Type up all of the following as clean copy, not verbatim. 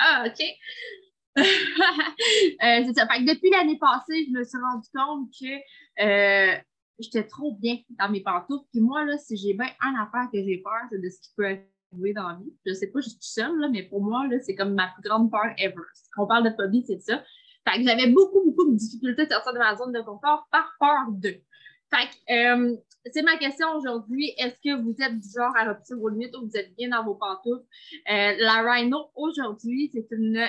Ah, OK. C'est ça. Fait que depuis l'année passée, je me suis rendu compte que j'étais trop bien dans mes pantoufles. Puis moi, là, si j'ai bien une affaire que j'ai peur, c'est de ce qui peut arriver dans la vie. Je sais pas, je suis seule, là, mais pour moi, là, c'est comme ma plus grande peur ever. Quand on parle de phobie, c'est ça. Fait que j'avais beaucoup, beaucoup de difficultés à sortir de ma zone de confort par peur de. Fait que, c'est ma question aujourd'hui. Est-ce que vous êtes du genre à repousser vos limites ou vous êtes bien dans vos pantoufles? La Rhino, aujourd'hui, c'est une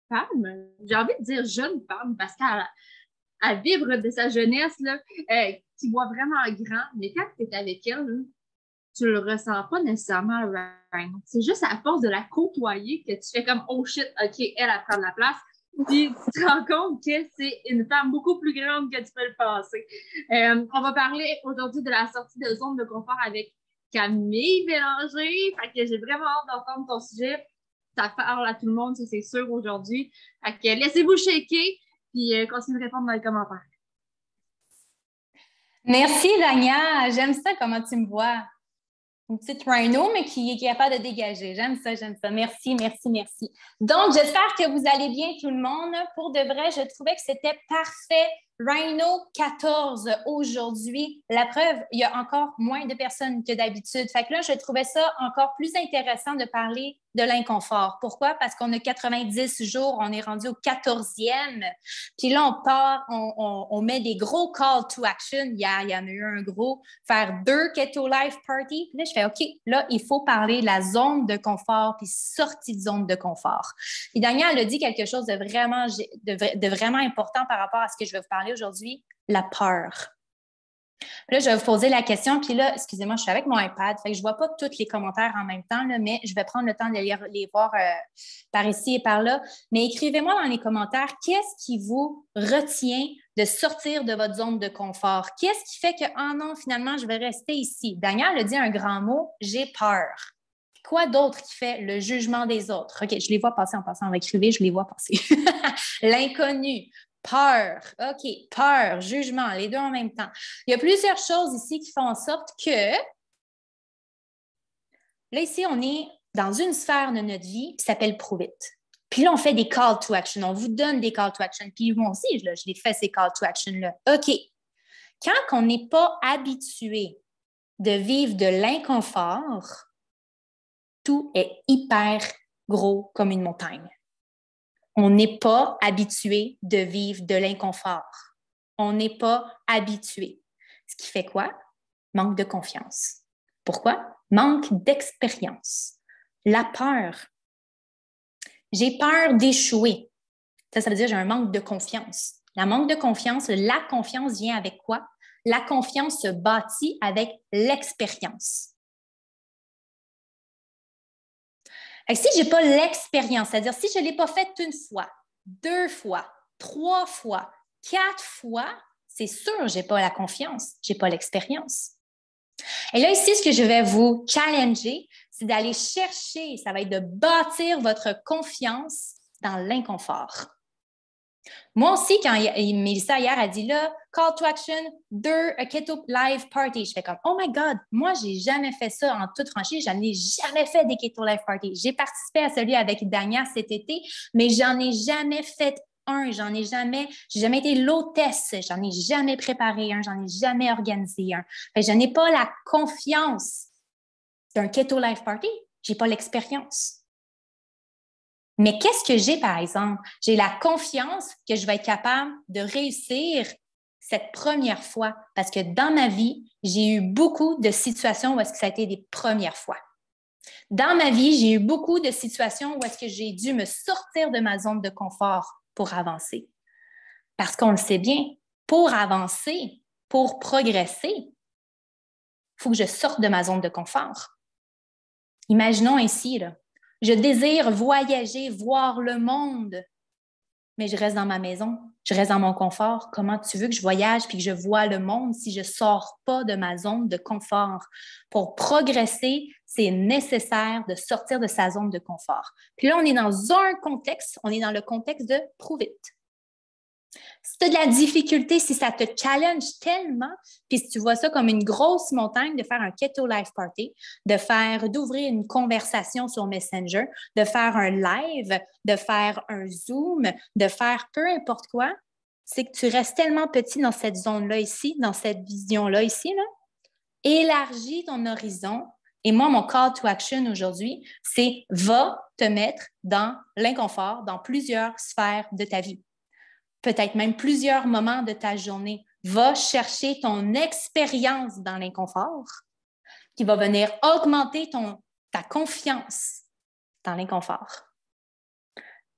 femme, j'ai envie de dire jeune femme, parce qu'elle vibre de sa jeunesse, là, qui voit vraiment grand, mais quand tu es avec elle, là, tu le ressens pas nécessairement, Rhino. C'est juste à force de la côtoyer que tu fais comme, oh shit, OK, elle prend de la place. Puis tu te rends compte que c'est une femme beaucoup plus grande que tu peux le penser. On va parler aujourd'hui de la sortie de zone de confort avec Camille Bélanger. Fait que j'ai vraiment hâte d'entendre ton sujet. Ça parle à tout le monde, ça c'est sûr aujourd'hui. Fait que laissez-vous shaker, puis continuez de répondre dans les commentaires. Merci, Dania. J'aime ça, comment tu me vois. Une petite rhino, mais qui est capable de dégager. J'aime ça, j'aime ça. Merci, merci, merci. Donc, j'espère que vous allez bien, tout le monde. Pour de vrai, je trouvais que c'était parfait. Rhino 14 aujourd'hui. La preuve, il y a encore moins de personnes que d'habitude. Fait que là, je trouvais ça encore plus intéressant de parler de l'inconfort. Pourquoi? Parce qu'on a 90 jours, on est rendu au 14e. Puis là, on part, on met des gros call to action. Hier, il y en a eu un gros, faire 2 Keto Life Party. Puis là, je fais, OK, là, il faut parler de la zone de confort puis sortie de zone de confort. Puis Daniel a dit quelque chose de vraiment important par rapport à ce que je vais vous parler aujourd'hui, la peur. Là, je vais vous poser la question, puis là, excusez-moi, je suis avec mon iPad, fait que je ne vois pas tous les commentaires en même temps, là, mais je vais prendre le temps de les voir par ici et par là. Mais écrivez-moi dans les commentaires, qu'est-ce qui vous retient de sortir de votre zone de confort? Qu'est-ce qui fait que, oh non, finalement, je vais rester ici? Daniel a dit un grand mot, j'ai peur. Quoi d'autre qui fait le jugement des autres? OK, je les vois passer en passant. Écrivez, je les vois passer. L'inconnu, peur. OK, peur, jugement, les deux en même temps. Il y a plusieurs choses ici qui font en sorte que, là, ici, on est dans une sphère de notre vie qui s'appelle Prove It. Puis là, on fait des call to action. On vous donne des call to action. Puis moi aussi, je les fais, ces call to action-là. OK. Quand on n'est pas habitué de vivre de l'inconfort, tout est hyper gros comme une montagne. On n'est pas habitué de vivre de l'inconfort. On n'est pas habitué. Ce qui fait quoi? Manque de confiance. Pourquoi? Manque d'expérience. La peur. J'ai peur d'échouer. Ça veut dire que j'ai un manque de confiance. La manque de confiance, la confiance vient avec quoi? La confiance se bâtit avec l'expérience. Et si je n'ai pas l'expérience, c'est-à-dire si je ne l'ai pas faite une fois, 2 fois, 3 fois, 4 fois, c'est sûr que je n'ai pas la confiance, je n'ai pas l'expérience. Et là, ici, ce que je vais vous challenger, c'est d'aller chercher, ça va être de bâtir votre confiance dans l'inconfort. Moi aussi, quand Mélissa hier a dit là, call to action, 2 Keto Life Party, je fais comme, oh my God, moi, j'ai jamais fait ça en toute franchise, j'en ai jamais fait des Keto Life Party. J'ai participé à celui avec Dania cet été, mais j'en ai jamais fait un, j'ai jamais été l'hôtesse, j'en ai jamais préparé un, j'en ai jamais organisé un. Fait, je n'ai pas la confiance d'un Keto Life Party, j'ai pas l'expérience. Mais qu'est-ce que j'ai, par exemple? J'ai la confiance que je vais être capable de réussir cette première fois parce que dans ma vie, j'ai eu beaucoup de situations où est-ce que ça a été des premières fois. Dans ma vie, j'ai eu beaucoup de situations où est-ce que j'ai dû me sortir de ma zone de confort pour avancer. Parce qu'on le sait bien, pour avancer, pour progresser, il faut que je sorte de ma zone de confort. Imaginons ainsi, là. Je désire voyager, voir le monde, mais je reste dans ma maison, je reste dans mon confort. Comment tu veux que je voyage puis que je vois le monde si je ne sors pas de ma zone de confort? Pour progresser, c'est nécessaire de sortir de sa zone de confort. Puis là, on est dans un contexte, on est dans le contexte de Prove It. Si tu as de la difficulté, si ça te challenge tellement, puis si tu vois ça comme une grosse montagne, de faire un Keto Life Party, d'ouvrir une conversation sur Messenger, de faire un live, de faire un Zoom, de faire peu importe quoi, c'est que tu restes tellement petit dans cette zone-là ici, dans cette vision-là ici, là. Élargis ton horizon. Et moi, mon call to action aujourd'hui, c'est va te mettre dans l'inconfort dans plusieurs sphères de ta vie. Peut-être même plusieurs moments de ta journée. Va chercher ton expérience dans l'inconfort qui va venir augmenter ta confiance dans l'inconfort.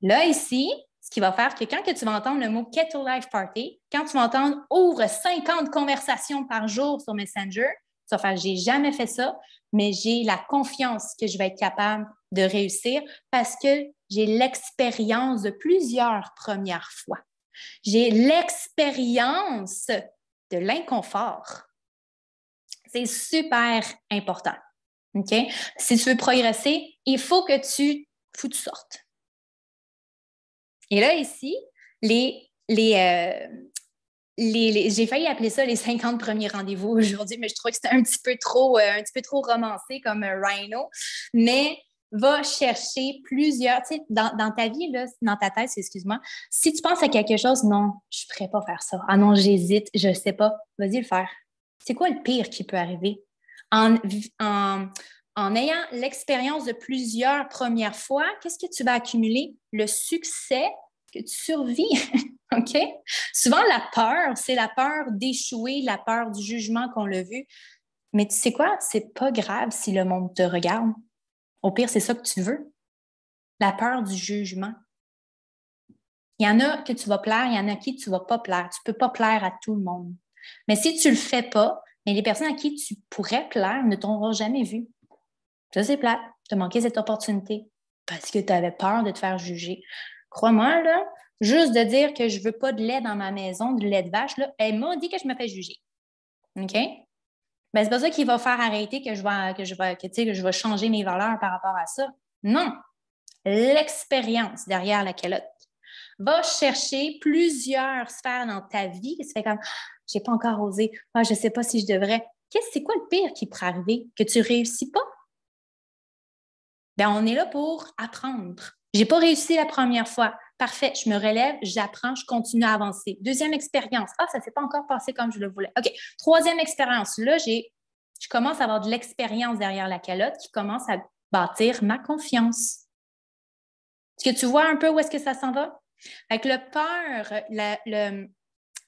Là, ici, ce qui va faire que quand que tu vas entendre le mot Keto Life Party, quand tu vas entendre ouvre 50 conversations par jour sur Messenger, tu vas faire j'ai jamais fait ça, mais j'ai la confiance que je vais être capable de réussir parce que j'ai l'expérience de plusieurs premières fois. J'ai l'expérience de l'inconfort. C'est super important. OK? Si tu veux progresser, il faut que tu sortes. Et là, ici, j'ai failli appeler ça les 50 premiers rendez-vous aujourd'hui, mais je trouvais que c'était un petit peu trop romancé comme Rhino. Mais va chercher plusieurs, tu sais, dans ta vie, là, dans ta tête, excuse-moi, si tu penses à quelque chose, non, je ne pourrais pas faire ça. Ah non, j'hésite, je ne sais pas. Vas-y le faire. C'est quoi le pire qui peut arriver? En ayant l'expérience de plusieurs premières fois, qu'est-ce que tu vas accumuler? Le succès que tu survis. OK? Souvent, la peur, c'est la peur d'échouer, la peur du jugement qu'on l'a vu. Mais tu sais quoi? C'est pas grave si le monde te regarde. Au pire, c'est ça que tu veux. La peur du jugement. Il y en a que tu vas plaire, il y en a qui tu ne vas pas plaire. Tu ne peux pas plaire à tout le monde. Mais si tu ne le fais pas, mais les personnes à qui tu pourrais plaire ne t'auront jamais vu. Ça, c'est plate. Tu as manqué cette opportunité parce que tu avais peur de te faire juger. Crois-moi, là, juste de dire que je ne veux pas de lait dans ma maison, de lait de vache, là, elle m'a dit que je me fais juger. OK? Ben, c'est pas ça qui va faire arrêter que je vais changer mes valeurs par rapport à ça. Non. L'expérience derrière la calotte. Va chercher plusieurs sphères dans ta vie qui se fait comme j'ai pas encore osé, je ne sais pas si je devrais. C'est quoi le pire qui pourrait arriver? Que tu ne réussis pas? Bien, on est là pour apprendre. Je n'ai pas réussi la première fois. Parfait, je me relève, j'apprends, je continue à avancer. Deuxième expérience. Ah, ça ne s'est pas encore passé comme je le voulais. OK. Troisième expérience. Là, je commence à avoir de l'expérience derrière la calotte qui commence à bâtir ma confiance. Est-ce que tu vois un peu où est-ce que ça s'en va? Avec le peur,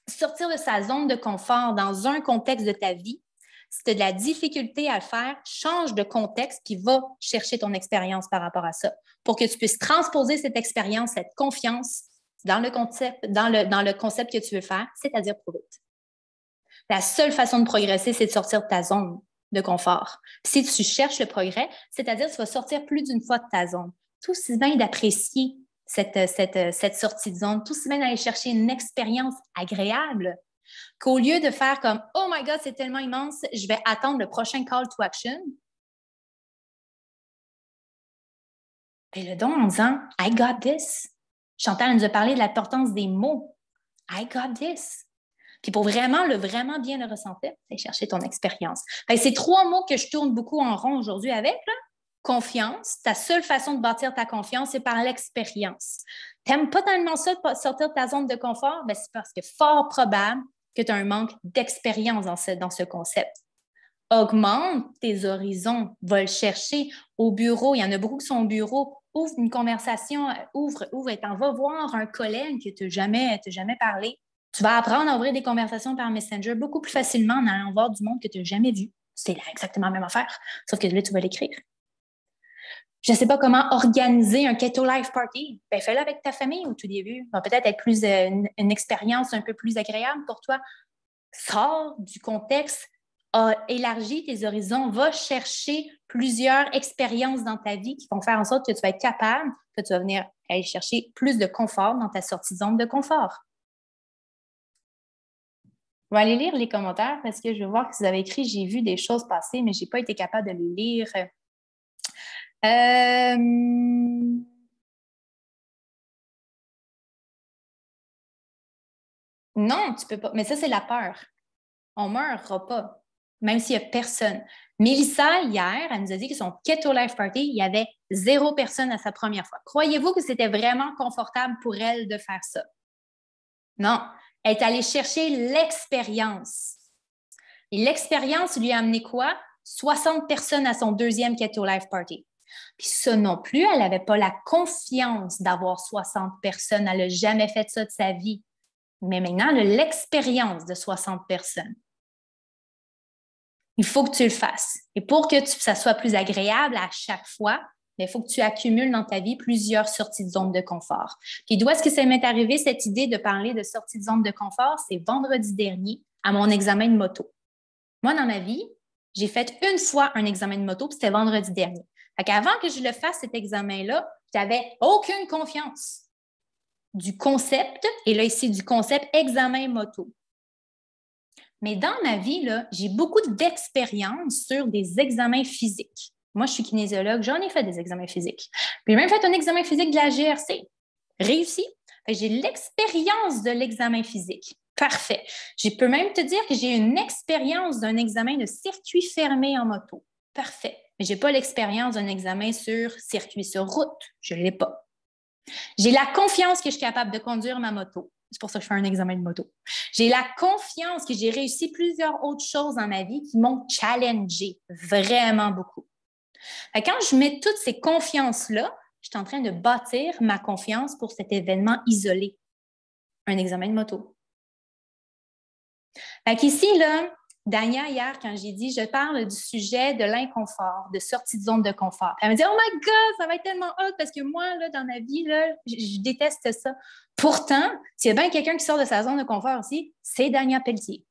sortir de sa zone de confort dans un contexte de ta vie, si tu as de la difficulté à le faire, change de contexte qui va chercher ton expérience par rapport à ça pour que tu puisses transposer cette expérience, cette confiance dans le concept que tu veux faire, c'est-à-dire Prove It. La seule façon de progresser, c'est de sortir de ta zone de confort. Si tu cherches le progrès, c'est-à-dire que tu vas sortir plus d'une fois de ta zone. Tout aussi bien d'apprécier cette sortie de zone, tout aussi bien d'aller chercher une expérience agréable qu'au lieu de faire comme « Oh my God, c'est tellement immense, je vais attendre le prochain call to action », fais-le donc en disant « I got this ». Chantal nous a parlé de l'importance des mots. « I got this ». Puis pour vraiment bien le ressentir, c'est chercher ton expérience. C'est 3 mots que je tourne beaucoup en rond aujourd'hui avec. Là. Confiance. Ta seule façon de bâtir ta confiance, c'est par l'expérience. Tu n'aimes pas tellement ça de sortir de ta zone de confort? Bien, c'est parce que fort probable que tu as un manque d'expérience dans ce concept. Augmente tes horizons, va le chercher au bureau. Il y en a beaucoup qui sont au bureau. Ouvre une conversation, ouvre et t'en va voir un collègue que tu n'as jamais parlé. Tu vas apprendre à ouvrir des conversations par Messenger beaucoup plus facilement en allant voir du monde que tu n'as jamais vu. C'est exactement la même affaire, sauf que là, tu vas l'écrire. Je ne sais pas comment organiser un Keto Life Party. Ben, fais-le avec ta famille au tout début. Ça va peut-être être plus une expérience un peu plus agréable pour toi. Sors du contexte, élargis tes horizons, va chercher plusieurs expériences dans ta vie qui vont faire en sorte que tu vas être capable, que tu vas venir aller chercher plus de confort dans ta sortie de zone de confort. Je vais aller lire les commentaires parce que je vais voir que vous avez écrit « J'ai vu des choses passer, mais je n'ai pas été capable de les lire. » Non, tu peux pas. Mais ça, c'est la peur. On ne meurra pas, même s'il n'y a personne. Mélissa, hier, elle nous a dit que son Keto Life Party, il y avait 0 personne à sa première fois. Croyez-vous que c'était vraiment confortable pour elle de faire ça? Non. Elle est allée chercher l'expérience. Et l'expérience lui a amené quoi? 60 personnes à son 2e Keto Life Party. Puis ça non plus, elle n'avait pas la confiance d'avoir 60 personnes. Elle n'a jamais fait ça de sa vie. Mais maintenant, elle a l'expérience de 60 personnes. Il faut que tu le fasses. Et pour que ça soit plus agréable à chaque fois, il faut que tu accumules dans ta vie plusieurs sorties de zone de confort. Puis d'où est-ce que ça m'est arrivé, cette idée de parler de sortie de zone de confort? C'est vendredi dernier, à mon examen de moto. Moi, dans ma vie, j'ai fait une fois un examen de moto, puis c'était vendredi dernier. Fait qu'avant que je le fasse, cet examen-là, je n'avais aucune confiance du concept, et là, ici, du concept examen moto. Mais dans ma vie, là, j'ai beaucoup d'expérience sur des examens physiques. Moi, je suis kinésiologue, j'en ai fait des examens physiques. Puis j'ai même fait un examen physique de la GRC. Réussi. J'ai l'expérience de l'examen physique. Parfait. Je peux même te dire que j'ai une expérience d'un examen de circuit fermé en moto. Parfait. Mais je n'ai pas l'expérience d'un examen sur circuit sur route. Je ne l'ai pas. J'ai la confiance que je suis capable de conduire ma moto. C'est pour ça que je fais un examen de moto. J'ai la confiance que j'ai réussi plusieurs autres choses dans ma vie qui m'ont challengé vraiment beaucoup. Quand je mets toutes ces confiances-là, je suis en train de bâtir ma confiance pour cet événement isolé, un examen de moto. Ici, là, Dania, hier, quand j'ai dit, je parle du sujet de l'inconfort, de sortie de zone de confort. Elle me dit, oh my God, ça va être tellement hot parce que moi, là, dans ma vie, là, je déteste ça. Pourtant, s'il y a bien quelqu'un qui sort de sa zone de confort aussi, c'est Dania Pelletier.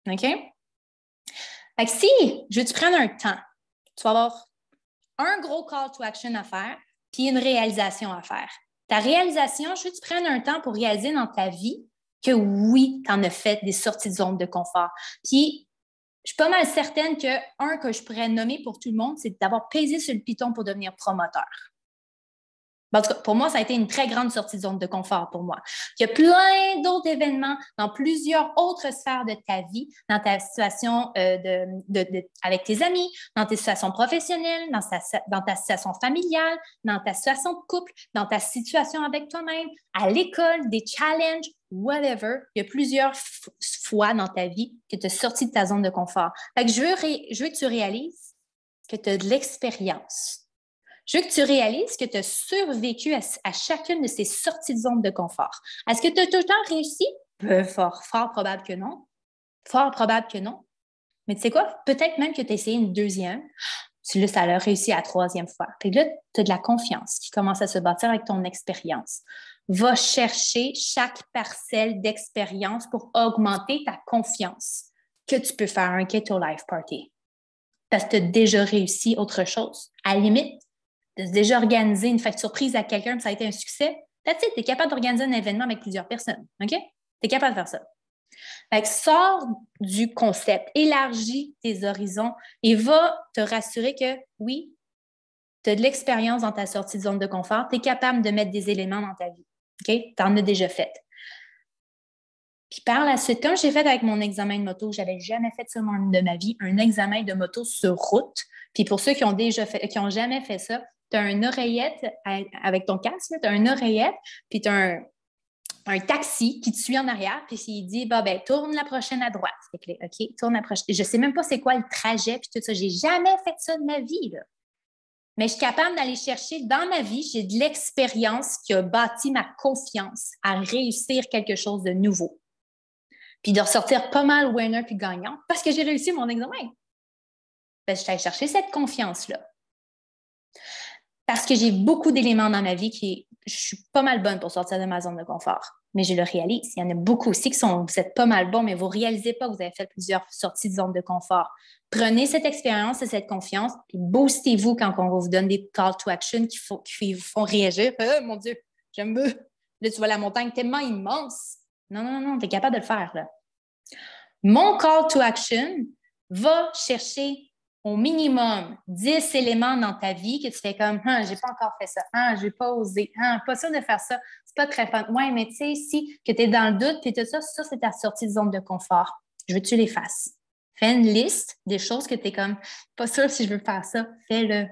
OK? Fait que si je veux que tu prennes un temps, tu vas avoir un gros call to action à faire, puis une réalisation à faire. Ta réalisation, je veux que tu prennes un temps pour réaliser dans ta vie que oui, tu en as fait des sorties de zone de confort. Puis, je suis pas mal certaine que que je pourrais nommer pour tout le monde, c'est d'avoir pesé sur le piton pour devenir promoteur. En tout cas, pour moi, ça a été une très grande sortie de zone de confort pour moi. Il y a plein d'autres événements dans plusieurs autres sphères de ta vie, dans ta situation avec tes amis, dans tes situations professionnelles, dans ta situation familiale, dans ta situation de couple, dans ta situation avec toi-même, à l'école, des challenges, whatever. Il y a plusieurs fois dans ta vie que tu es sorti de ta zone de confort. Fait que je veux que tu réalises que tu as de l'expérience. Je veux que tu réalises que tu as survécu à chacune de ces sorties de zone de confort. Est-ce que tu as tout le temps réussi? Fort probable que non. Fort probable que non. Mais tu sais quoi? Peut-être même que tu as essayé une deuxième. Là, ça a réussi à la troisième fois. Puis là, tu as de la confiance qui commence à se bâtir avec ton expérience. Va chercher chaque parcelle d'expérience pour augmenter ta confiance que tu peux faire un Keto Life Party. Parce que tu as déjà réussi autre chose. À la limite, tu as déjà organisé une fête surprise à quelqu'un et ça a été un succès. Tu es capable d'organiser un événement avec plusieurs personnes. OK? Tu es capable de faire ça. Fait que sors du concept, élargis tes horizons et va te rassurer que oui, tu as de l'expérience dans ta sortie de zone de confort, tu es capable de mettre des éléments dans ta vie. OK? Tu en as déjà fait. Puis par la suite, comme j'ai fait avec mon examen de moto, je n'avais jamais fait ça de ma vie, un examen de moto sur route. Puis pour ceux qui ont jamais fait ça, tu as une oreillette avec ton casque, tu as une oreillette, puis tu as un taxi qui te suit en arrière, puis il dit tourne la prochaine à droite. OK, tourne la prochaine. Je ne sais même pas c'est quoi le trajet, puis tout ça. Je n'ai jamais fait ça de ma vie, là. Mais je suis capable d'aller chercher dans ma vie, j'ai de l'expérience qui a bâti ma confiance à réussir quelque chose de nouveau. Puis de ressortir pas mal winner puis gagnant parce que j'ai réussi mon examen. Je suis allée chercher cette confiance-là. Parce que j'ai beaucoup d'éléments dans ma vie je suis pas mal bonne pour sortir de ma zone de confort. Mais je le réalise. Il y en a beaucoup aussi vous êtes pas mal bon, mais vous ne réalisez pas que vous avez fait plusieurs sorties de zone de confort. Prenez cette expérience et cette confiance, puis boostez-vous quand on vous donne des call to action qui vous font réagir. Mon Dieu, j'aime bien. Là, tu vois la montagne tellement immense. Non, tu es capable de le faire, là. Mon call to action va chercher au minimum 10 éléments dans ta vie que tu fais comme j'ai pas encore fait ça, j'ai pas osé, pas sûr de faire ça, c'est pas très fun. Ouais, mais tu sais, si que tu es dans le doute, puis tout ça, c'est ta sortie de zone de confort. Je veux que tu les fasses. Fais une liste des choses que tu es comme pas sûr si je veux faire ça, fais-le.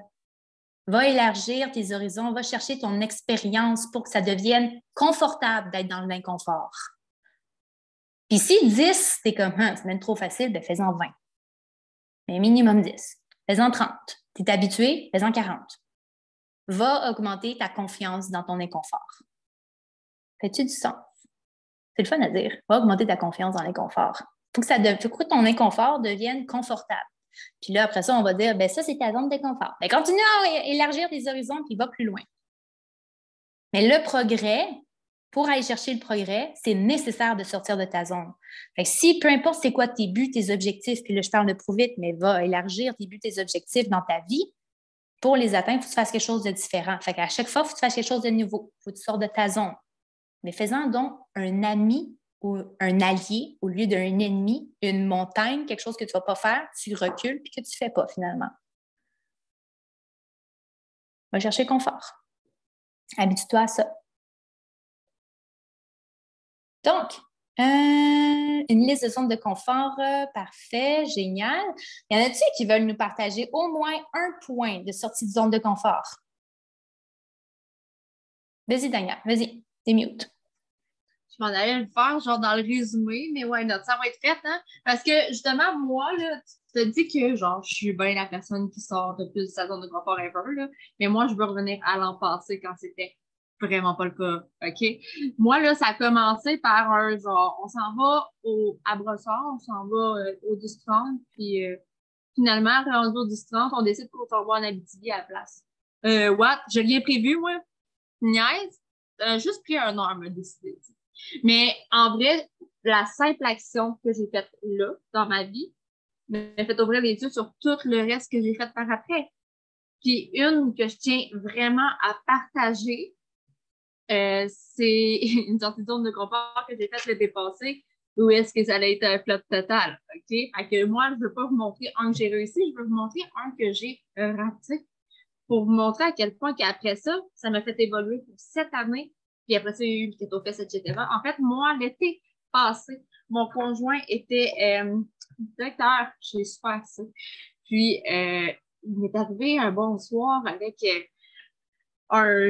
Va élargir tes horizons, va chercher ton expérience pour que ça devienne confortable d'être dans l'inconfort. Puis si 10, t'es comme c'est même trop facile, ben fais-en 20. Mais minimum 10. Fais-en 30. Tu es habitué, fais-en 40. Va augmenter ta confiance dans ton inconfort. Fais-tu du sens? C'est le fun à dire. Va augmenter ta confiance dans l'inconfort. Il faut que ton inconfort devienne confortable. Puis là, après ça, on va dire, ben ça, c'est ta zone de confort. Ben continue à élargir tes horizons, puis va plus loin. Mais le progrès, pour aller chercher le progrès, c'est nécessaire de sortir de ta zone. Fait que si, peu importe c'est quoi tes buts, tes objectifs, puis là, je parle de trop vite, mais va élargir tes buts, tes objectifs dans ta vie, pour les atteindre, il faut que tu fasses quelque chose de différent. Fait qu'à chaque fois, il faut que tu fasses quelque chose de nouveau. Il faut que tu sortes de ta zone. Mais fais-en donc un ami ou un allié au lieu d'un ennemi, une montagne, quelque chose que tu ne vas pas faire, tu recules puis que tu ne fais pas finalement. Va chercher le confort. Habitue-toi à ça. Donc, une liste de zones de confort, parfait, génial. Y en a-t-il qui veulent nous partager au moins un point de sortie de zone de confort? Vas-y, Dania, vas-y, t'es mute. Je m'en allais le faire, genre dans le résumé, mais ouais, ça va être fait, hein? Parce que justement, moi, là, tu te dis que genre, je suis bien la personne qui sort de plus de sa zone de confort ever, là. Mais moi, je veux revenir à l'an passé quand c'était vraiment pas le cas, OK? Moi, là, ça a commencé par un genre, on s'en va à Brossard, on s'en va au 10-30, puis finalement, rendu au 10-30, on décide qu'on s'en va en Abitibi à la place. What? J'ai rien prévu, moi? Niaise? Juste pris un heure à me décider. Mais en vrai, la simple action que j'ai faite là, dans ma vie, m'a fait ouvrir les yeux sur tout le reste que j'ai fait par après. Puis une que je tiens vraiment à partager, c'est une sortie de zone de confort que j'ai faite l'été passé, où est-ce que ça allait être un flop total, OK? Fait que moi, je veux pas vous montrer un que j'ai réussi, je veux vous montrer un que j'ai raté pour vous montrer à quel point qu'après ça, ça m'a fait évoluer pour cette année. Puis après ça, il y a eu le Keto Fest, etc. En fait, moi, l'été passé, mon conjoint était directeur chez Super C. Puis, il m'est arrivé un bon soir avec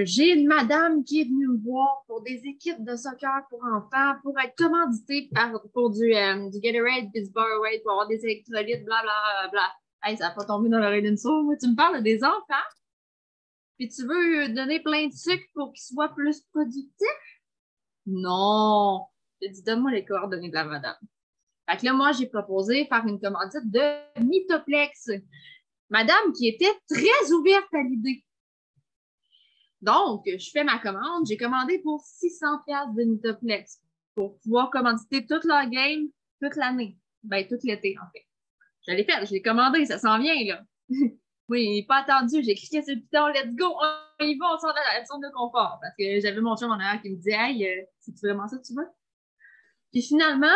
j'ai une madame qui est venue me voir pour des équipes de soccer pour enfants, pour être commanditée pour du Gatorade, du Powerade, pour avoir des électrolytes, blablabla. Hey, ça n'a pas tombé dans l'oreille d'une sourde. Moi, tu me parles des enfants? Puis tu veux donner plein de sucre pour qu'ils soient plus productifs? Non! J'ai dit, donne-moi les coordonnées de la madame. Fait que là, moi, j'ai proposé faire une commandite de Mitoplex. Madame qui était très ouverte à l'idée. Donc, je fais ma commande. J'ai commandé pour 600$ de Mitoplex pour pouvoir commanditer toute leur game toute l'année. Ben, tout l'été, en fait. Je l'ai fait, je l'ai commandé, ça s'en vient, là. Oui, pas attendu. J'ai cliqué sur le piton, let's go, on y va, on sort de la zone de confort. Parce que j'avais mon chum en arrière qui me disait, hey, c'est vraiment ça que tu veux? Puis finalement,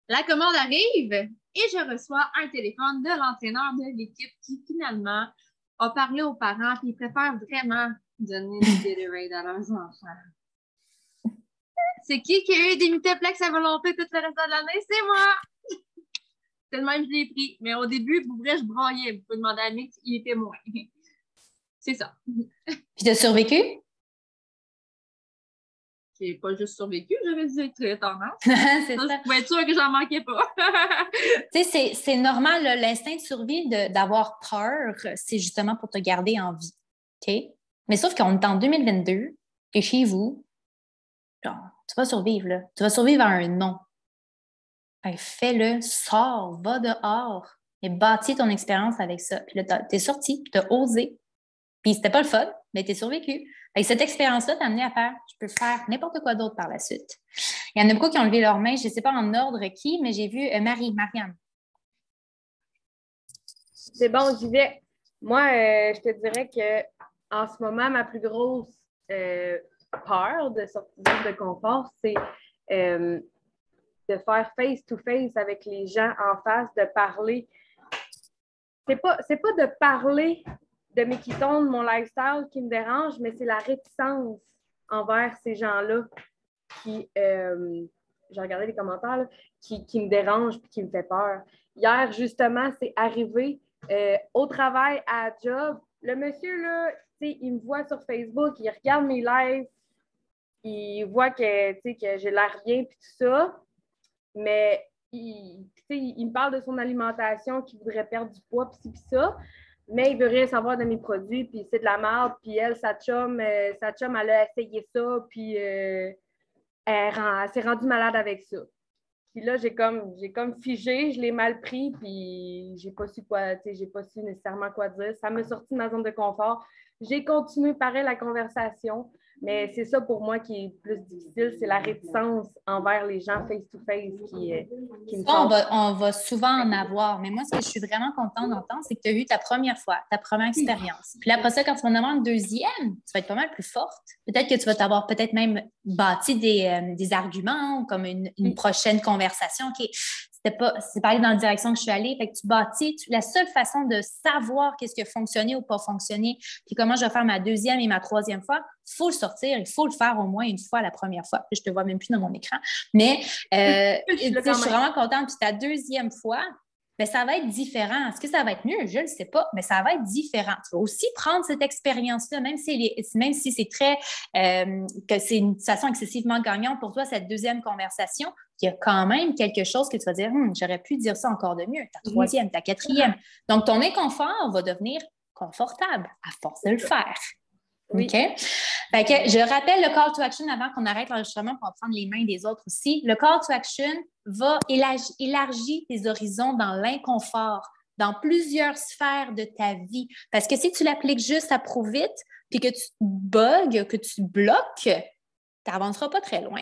la commande arrive et je reçois un téléphone de l'entraîneur de l'équipe qui finalement a parlé aux parents et préfère vraiment donner des Gatorade à leurs enfants. C'est qui a eu des Mitoplex à volonté tout le reste de l'année? C'est moi! C'est le même que je l'ai pris. Mais au début, pour vrai, je braillais. Vous pouvez demander à Mix, il était moins. C'est ça. Puis tu as survécu? J'ai pas juste survécu, j'avais dit très tendance. C'est ça. Je pouvais être sûre que j'en manquais pas. Tu sais, c'est normal, l'instinct de survie d'avoir peur, c'est justement pour te garder en vie. OK? Mais sauf qu'on est en 2022 et chez vous, genre, tu vas survivre, là. Tu vas survivre à un non. Hey, fais-le, sors, va dehors et bâtis ton expérience avec ça. Puis là, t'es sorti, t'as osé. Puis c'était pas le fun, mais t'es survécu. Avec cette expérience-là, t'as amené à faire, je peux faire n'importe quoi d'autre par la suite. Il y en a beaucoup qui ont levé leurs mains, je ne sais pas en ordre qui, mais j'ai vu Marianne. C'est bon, j'y vais. Moi, je te dirais que en ce moment, ma plus grosse peur de sortir de confort, c'est de faire face-to-face avec les gens en face, de parler c'est pas de parler de mes ketones, de mon lifestyle qui me dérange, mais c'est la réticence envers ces gens-là qui, j'ai regardé les commentaires, là, qui me dérange et qui me fait peur. Hier, justement, c'est arrivé au travail, à la job. Le monsieur, là, il me voit sur Facebook, il regarde mes lives, il voit que j'ai l'air bien et tout ça, mais il me parle de son alimentation, qu'il voudrait perdre du poids, puis ci, puis ça, mais il veut rien savoir de mes produits, puis c'est de la merde, puis elle, sa chum, elle a essayé ça, puis elle s'est rendue malade avec ça. Puis là, j'ai comme figé, je l'ai mal pris, puis j'ai pas su nécessairement quoi dire. Ça m'a sorti de ma zone de confort. J'ai continué pareil la conversation, mais c'est ça pour moi qui est plus difficile, c'est la réticence envers les gens face-to-face qui me Ça, on va souvent en avoir. Mais moi, ce que je suis vraiment contente d'entendre, c'est que tu as eu ta première fois, ta première expérience. Puis là, après ça, quand tu vas en avoir une deuxième, tu vas être pas mal plus forte. Peut-être que tu vas t'avoir peut-être même bâti des arguments ou comme une prochaine conversation. OK, c'est pas aller dans la direction que je suis allée. Fait que tu bâtis. La seule façon de savoir qu'est-ce qui a fonctionné ou pas fonctionné, puis comment je vais faire ma deuxième et ma troisième fois, il faut le sortir. Il faut le faire au moins une fois la première fois. Puis je te vois même plus dans mon écran. Mais je suis vraiment contente. Puis ta deuxième fois, bien, ça va être différent. Est-ce que ça va être mieux? Je ne le sais pas, mais ça va être différent. Tu vas aussi prendre cette expérience-là, même si c'est très que c'est une situation excessivement gagnante pour toi, cette deuxième conversation, il y a quand même quelque chose que tu vas dire, j'aurais pu dire ça encore de mieux, ta troisième, ta quatrième. Donc, ton inconfort va devenir confortable à force de le faire. Oui. OK? Fait que je rappelle le call to action avant qu'on arrête l'enregistrement pour prendre les mains des autres aussi. Le call to action va élargir tes horizons dans l'inconfort, dans plusieurs sphères de ta vie. Parce que si tu l'appliques juste à trop vite, puis que tu bugs, que tu bloques, tu n'avanceras pas très loin.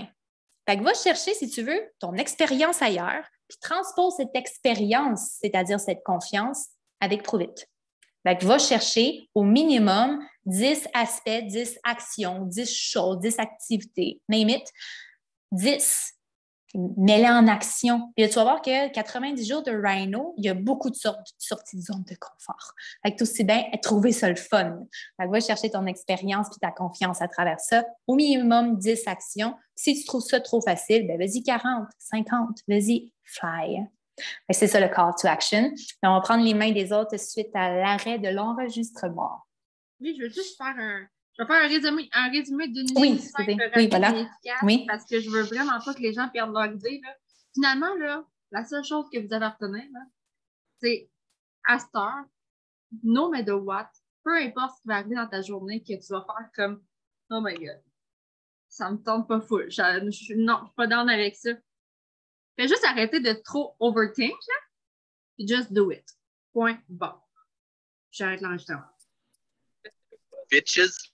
Fait que va chercher, si tu veux, ton expérience ailleurs, puis transpose cette expérience, c'est-à-dire cette confiance, avec trop vite. Fait que va chercher au minimum 10 aspects, 10 actions, 10 choses, 10 activités, name it, 10. Mets-les en action. Puis là, tu vas voir que 90 jours de Rhino, il y a beaucoup de sorties de zone de confort. Fait que tout aussi bien, trouver ça le fun. Fait que va chercher ton expérience puis ta confiance à travers ça. Au minimum 10 actions. Si tu trouves ça trop facile, ben vas-y 40, 50, vas-y, fly. C'est ça le call to action. Et on va prendre les mains des autres suite à l'arrêt de l'enregistrement. Oui, je veux juste faire un résumé d'une Oui, ligne simple, oui, voilà. efficace, Oui. parce que je veux vraiment pas que les gens perdent leur idée. Là. Finalement, là, la seule chose que vous avez à retenir, là, c'est à cette heure, no matter what, peu importe ce qui va arriver dans ta journée, que tu vas faire comme oh my god, ça me tente pas full. Non, je suis pas down avec ça. Fais juste arrêter de trop overthink, là, puis just do it. Point. Bon. J'arrête l'enregistrement. Bitches.